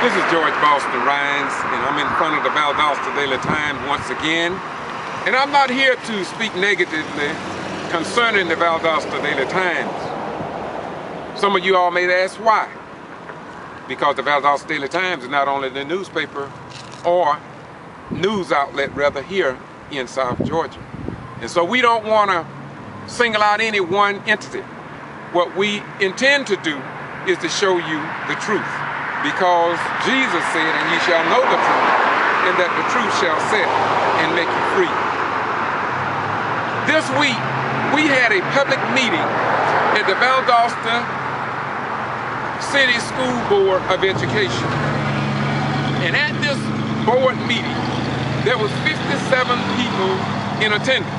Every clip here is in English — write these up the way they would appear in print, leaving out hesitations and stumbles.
This is Boston Rhynes, and I'm in front of the Valdosta Daily Times once again. And I'm not here to speak negatively concerning the Valdosta Daily Times. Some of you all may ask why. Because the Valdosta Daily Times is not only the newspaper or news outlet rather here in South Georgia. And so we don't want to single out any one entity. What we intend to do is to show you the truth. Because Jesus said, and ye shall know the truth, and that the truth shall set and make you free. This week, we had a public meeting at the Valdosta City School Board of Education. And at this board meeting, there was 57 people in attendance.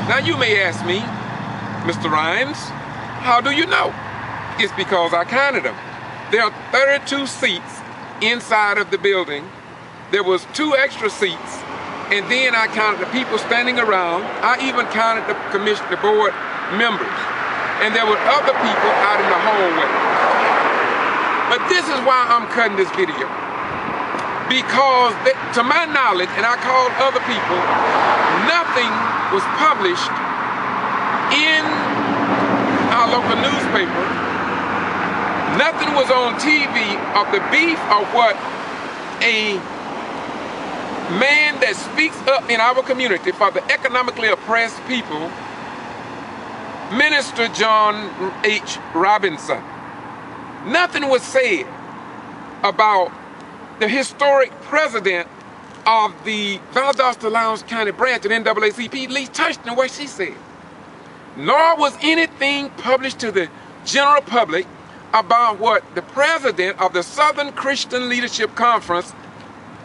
Now you may ask me, Mr. Rhynes, how do you know? It's because I counted them. There are 32 seats inside of the building. There was 2 extra seats, and then I counted the people standing around. I even counted the board members, and there were other people out in the hallway. But this is why I'm cutting this video, because to my knowledge, and I called other people, nothing was published in our local newspaper. Nothing was on TV of the beef of what a man that speaks up in our community for the economically oppressed people, Minister John H. Robinson. Nothing was said about the historic president of the Valdosta Lowndes County branch at NAACP, Lee Touchton, what she said. Nor was anything published to the general public about what the president of the Southern Christian Leadership Conference,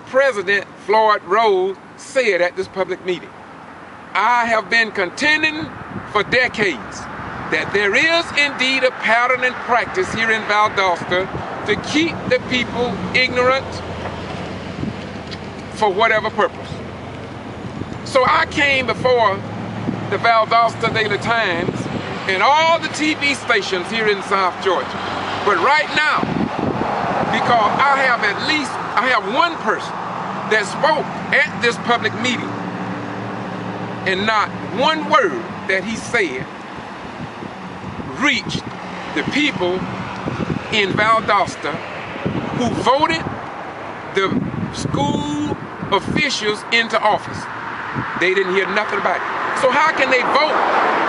President Floyd Rose, said at this public meeting. I have been contending for decades that there is indeed a pattern and practice here in Valdosta to keep the people ignorant for whatever purpose. So I came before the Valdosta Daily Times and all the TV stations here in South Georgia. But right now, because I have one person that spoke at this public meeting, and not one word that he said reached the people in Valdosta who voted the school officials into office. They didn't hear nothing about it. So how can they vote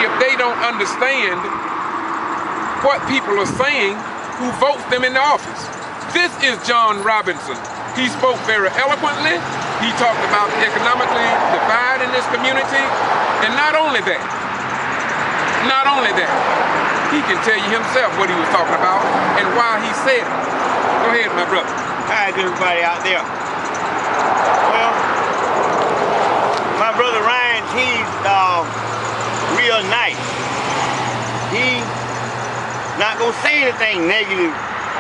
if they don't understand what people are saying who votes them in the office? This is John Robinson. He spoke very eloquently. He talked about the economically divide in this community. And not only that, he can tell you himself what he was talking about and why he said it. Go ahead, my brother. Hi, everybody out there. Well, my brother Ryan, he's real nice. He's not gonna say anything negative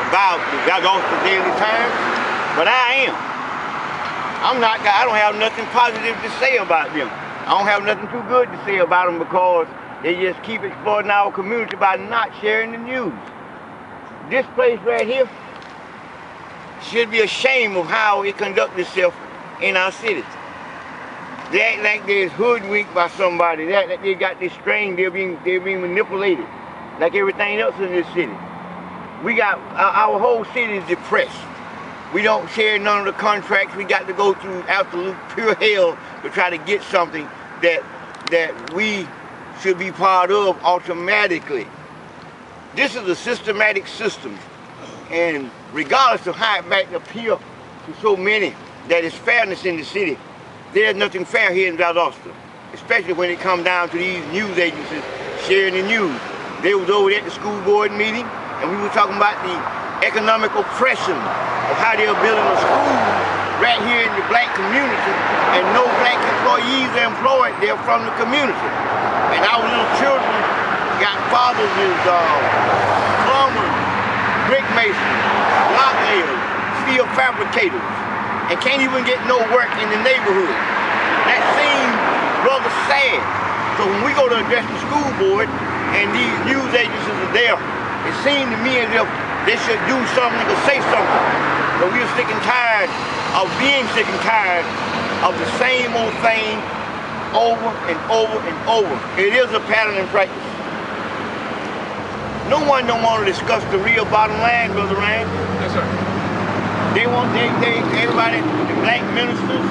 about the Valdosta Daily Times, but I am. I don't have nothing positive to say about them. I don't have nothing too good to say about them because they just keep exploiting our community by not sharing the news. This place right here should be ashamed of how it conducts itself in our cities. They act like they're hoodwinked by somebody. They act like they got this strain, they're being manipulated, like everything else in this city. We got, our whole city is depressed. We don't share none of the contracts. We got to go through absolute pure hell to try to get something that we should be part of automatically. This is a systematic system, and regardless of how it might appear to so many that is fairness in the city, there's nothing fair here in Valdosta, especially when it comes down to these news agencies sharing the news. They was over at the school board meeting, and we were talking about the economic oppression of how they're building a school right here in the black community, and no black employees are employed there from the community. And our little children got fathers as plumbers, brick masons, block layers, steel fabricators, and can't even get no work in the neighborhood. That seems rather sad. So when we go to address the school board and these news agencies are there, it seems to me as if they should do something or say something. But we're sick and tired of being sick and tired of the same old thing over and over and over. It is a pattern in practice. No one don't want to discuss the real bottom line, Brother Ryan. Yes, sir. They want everybody, the black ministers,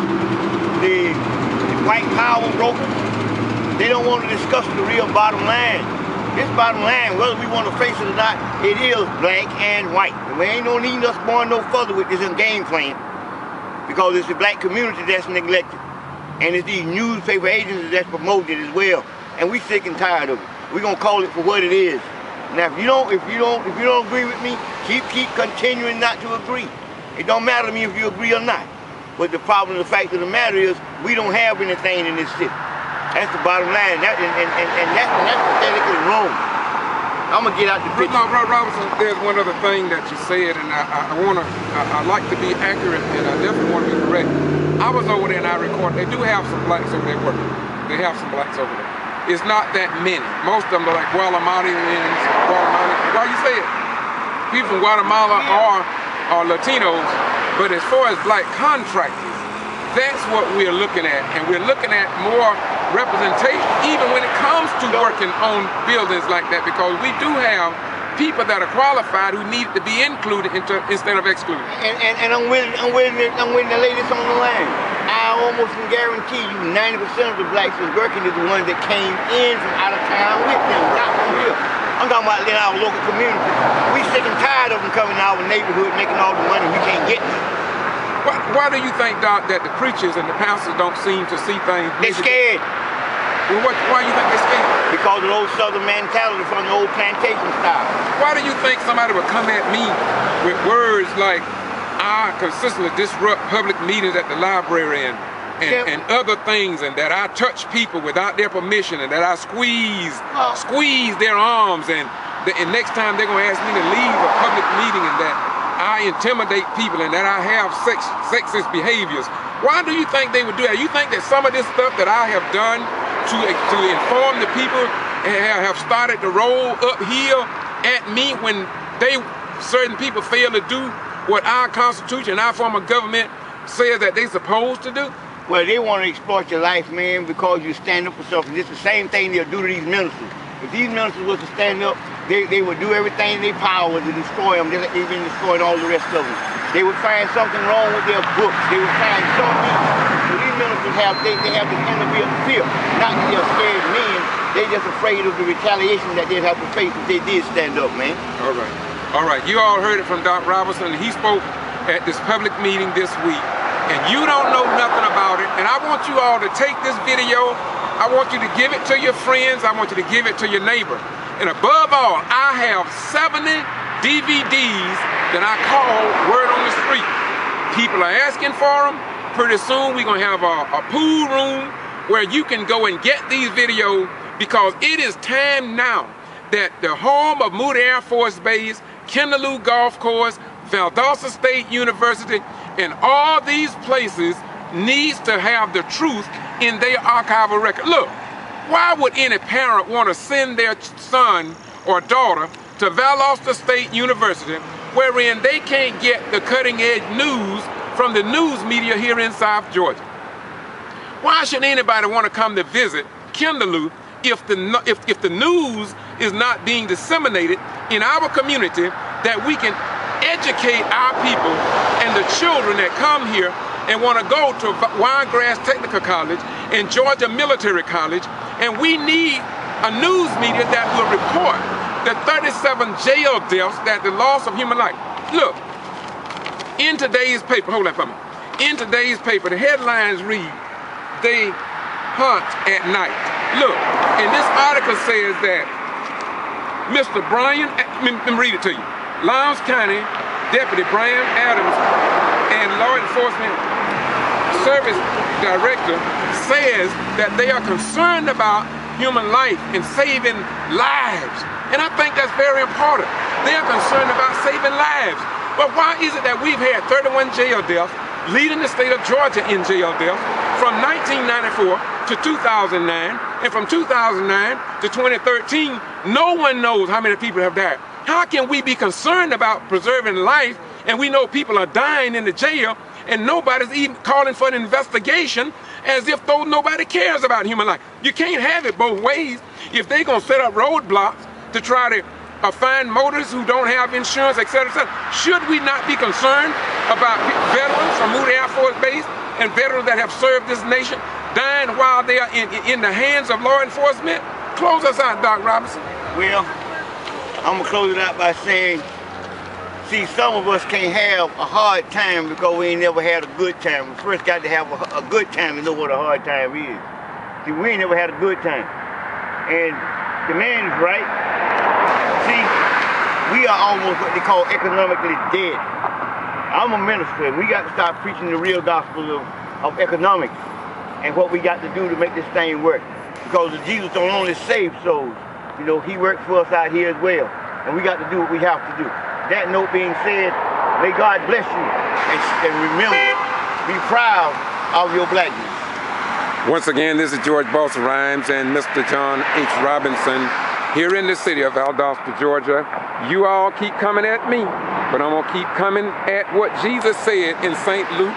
the white power brokers, they don't want to discuss the real bottom line. This bottom line, whether we want to face it or not, it is black and white. And we ain't no need us going no further with this game plan, because it's the black community that's neglected. And it's these newspaper agencies that's promoted as well. And we sick and tired of it. We're gonna call it for what it is. Now if you don't agree with me, keep continuing not to agree. It don't matter to me if you agree or not. But the problem, the fact of the matter is, we don't have anything in this city. That's the bottom line. That's pathetically wrong. I'm gonna get out the picture. No, Robinson, there's one other thing that you said, and I like to be accurate, and I definitely want to be correct. I was over there and I recorded. They do have some blacks over there working. They have some blacks over there. It's not that many. Most of them are like Guatemalans. Why you say it? People from Guatemala are Latinos, but as far as black contractors, that's what we're looking at, and we're looking at more representation, even when it comes to working on buildings like that, because we do have people that are qualified who need to be included instead of excluded. And I'm with the ladies on the line. I almost can guarantee you 90% of the blacks that's working is the ones that came in from out of town with them, not from here. I'm talking about in our local community. We sick and tired of them coming to our neighborhood making all the money we can't get. Why do you think, Doc, that the preachers and the pastors don't seem to see things? They're scared. Well, why do you think they're scared? Because of the old Southern mentality from the old plantation style. Why do you think somebody would come at me with words like, I consistently disrupt public meetings at the library and other things, and that I touch people without their permission, and that I squeeze their arms, and next time they're going to ask me to leave a public meeting, and that I intimidate people, and that I have sexist behaviors? Why do you think they would do that? You think that some of this stuff that I have done to inform the people have started to roll uphill at me when certain people fail to do what our Constitution, our form of government says that they're supposed to do? Well, they want to exploit your life, man, because you stand up for something. It's the same thing they'll do to these ministers. If these ministers was to stand up, they would do everything in their power to destroy them, just like they've been destroying all the rest of them. They would find something wrong with their books. They would find something. So these ministers have this enemy of fear. Not that they're scared men, they're just afraid of the retaliation that they'd have to face if they did stand up, man. All right. You all heard it from Doc Robinson. He spoke at this public meeting this week, and you don't know nothing about it. And I want you all to take this video. I want you to give it to your friends. I want you to give it to your neighbor. And above all, I have 70 DVDs that I call Word on the Street. People are asking for them. Pretty soon we're going to have a pool room where you can go and get these videos, because it is time now that the home of Moody Air Force Base, Kindaloo Golf Course, Valdosta State University, and all these places needs to have the truth in their archival record. Look, why would any parent want to send their son or daughter to Valdosta State University, wherein they can't get the cutting-edge news from the news media here in South Georgia? Why should anybody want to come to visit Kindaloo if the news is not being disseminated in our community, that we can educate our people and the children that come here and want to go to Winegrass Technical College and Georgia Military College? And we need a news media that will report the 37 jail deaths, that the loss of human life. Look, in today's paper, hold that for me. In today's paper, the headlines read, "They hunt at night." Look, and this article says that Mr. Brian, let me read it to you. Lowndes County Deputy Brian Adams and Law Enforcement Service Director says that they are concerned about human life and saving lives. And I think that's very important. They are concerned about saving lives. But why is it that we've had 31 jail deaths, leading the state of Georgia in jail deaths, from 1994 to 2009, and from 2009 to 2013, no one knows how many people have died? How can we be concerned about preserving life And we know people are dying in the jail, and nobody's even calling for an investigation as if though nobody cares about human life. You can't have it both ways. If they're going to set up roadblocks to try to find motorists who don't have insurance, et cetera, should we not be concerned about veterans from Moody Air Force Base and veterans that have served this nation dying while they are in the hands of law enforcement? Close us out, Doc Robinson. Well, I'm going to close it out by saying, see, some of us can't have a hard time because we ain't never had a good time. We first got to have a good time to know what a hard time is. See, we ain't never had a good time. And the man is right. See, we are almost what they call economically dead. I'm a minister, and we got to start preaching the real gospel of economics and what we got to do to make this thing work. Because Jesus don't only save souls, you know, he works for us out here as well. And we got to do what we have to do. That note being said, may God bless you, and remember, be proud of your blackness. Once again, this is George Boston Rhynes and Mr. John H. Robinson here in the city of Valdosta, Georgia. You all keep coming at me, but I'm going to keep coming at what Jesus said in St. Luke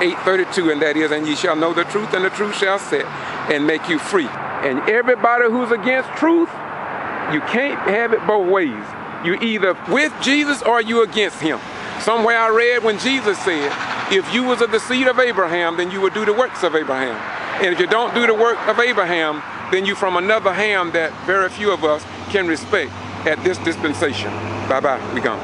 8:32, and that is, and ye shall know the truth, and the truth shall set and make you free. And everybody who's against truth, you can't have it both ways. You either with Jesus or you against him. Somewhere I read when Jesus said, if you was of the seed of Abraham, then you would do the works of Abraham. And if you don't do the work of Abraham, then you from another Ham that very few of us can respect at this dispensation. Bye-bye, we gone.